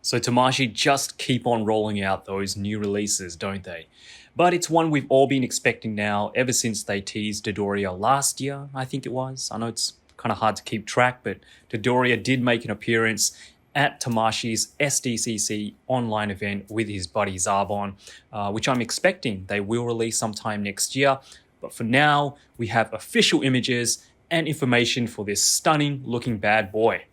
So Tamashii just keep on rolling out those new releases, don't they? But it's one we've all been expecting now ever since they teased Dodoria last year, I think it was. I know it's kind of hard to keep track, but Dodoria did make an appearance at Tamashii's SDCC online event with his buddy Zarbon, which I'm expecting they will release sometime next year. But for now, we have official images and information for this stunning looking bad boy.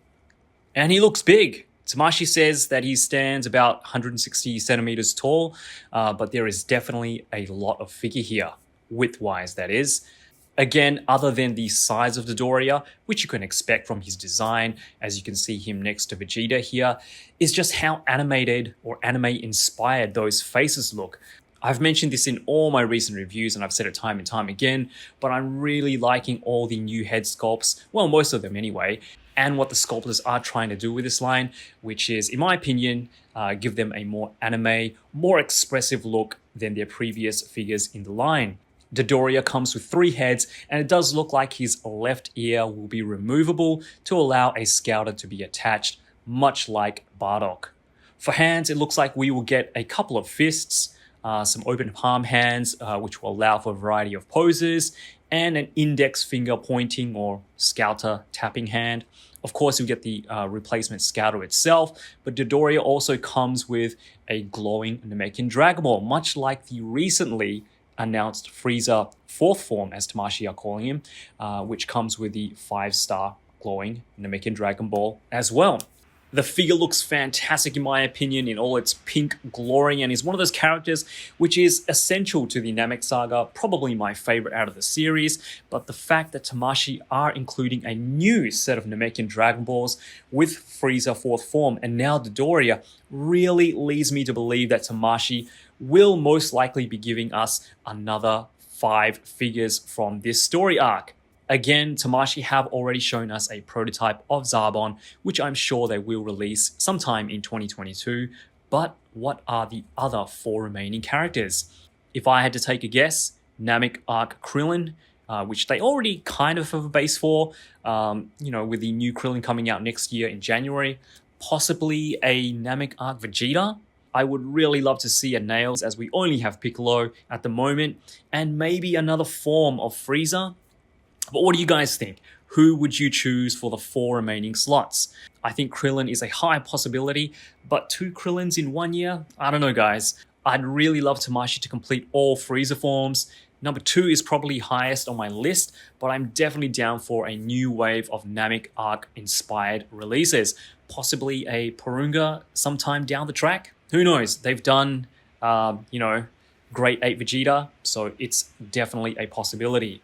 And he looks big. Tamashii says that he stands about 160 centimeters tall, but there is definitely a lot of figure here, width-wise that is. Again, other than the size of Dodoria, which you can expect from his design, as you can see him next to Vegeta here, is just how animated or anime-inspired those faces look. I've mentioned this in all my recent reviews and I've said it time and time again, but I'm really liking all the new head sculpts, well, most of them anyway, and what the sculptors are trying to do with this line, which is, in my opinion, give them a more anime, more expressive look than their previous figures in the line. Dodoria comes with 3 heads, and it does look like his left ear will be removable to allow a scouter to be attached, much like Bardock. For hands, it looks like we will get a couple of fists, some open palm hands, which will allow for a variety of poses, and an index finger pointing or scouter tapping hand. Of course, you get the replacement scouter itself, but Dodoria also comes with a glowing Namekian Dragon Ball, much like the recently announced Frieza 4th form, as Tamashii are calling him, which comes with the 5-star glowing Namekian Dragon Ball as well. The figure looks fantastic in my opinion in all its pink glory and is one of those characters which is essential to the Namek Saga, probably my favorite out of the series, but the fact that Tamashii are including a new set of Namekian Dragon Balls with Frieza 4th form and now Dodoria really leads me to believe that Tamashii will most likely be giving us another 5 figures from this story arc. Again, Tamashii have already shown us a prototype of Zarbon, which I'm sure they will release sometime in 2022. But what are the other 4 remaining characters? If I had to take a guess, Namek Arc Krillin, which they already kind of have a base for, with the new Krillin coming out next year in January. Possibly a Namek Arc Vegeta. I would really love to see a Nails, as we only have Piccolo at the moment, and maybe another form of Frieza. But what do you guys think? Who would you choose for the 4 remaining slots? I think Krillin is a high possibility, but 2 Krillins in 1 year? I don't know, guys. I'd really love Tamashii to complete all Frieza forms. Number 2 is probably highest on my list, but I'm definitely down for a new wave of Namek Arc inspired releases. Possibly a Porunga sometime down the track. Who knows? They've done, Great 8 Vegeta, so it's definitely a possibility.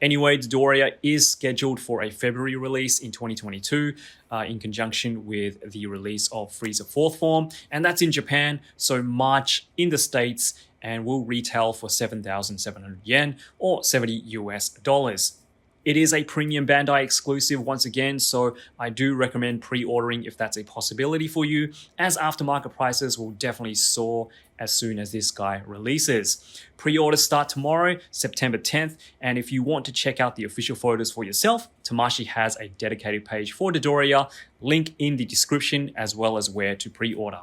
Anyway, Dodoria is scheduled for a February release in 2022 in conjunction with the release of Frieza 4th form, and that's in Japan, so March in the States, and will retail for 7,700 yen or $70 US. It is a premium Bandai exclusive once again, so I do recommend pre-ordering if that's a possibility for you, as aftermarket prices will definitely soar as soon as this guy releases. Pre-orders start tomorrow, September 10th, and if you want to check out the official photos for yourself, Tamashii has a dedicated page for Dodoria, link in the description as well as where to pre-order.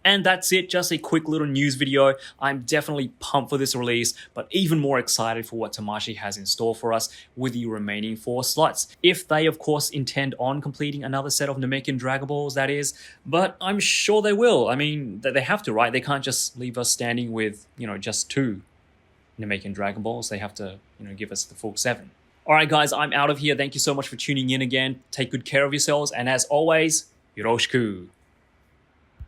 And that's it, just a quick little news video. I'm definitely pumped for this release, but even more excited for what Tamashii has in store for us with the remaining 4 slots. If they, of course, intend on completing another set of Namekian Dragon Balls, that is, but I'm sure they will. I mean, they have to, right? They can't just leave us standing with, just 2 Namekian Dragon Balls. They have to, give us the full 7. All right, guys, I'm out of here. Thank you so much for tuning in again. Take good care of yourselves, and as always, yoroshiku.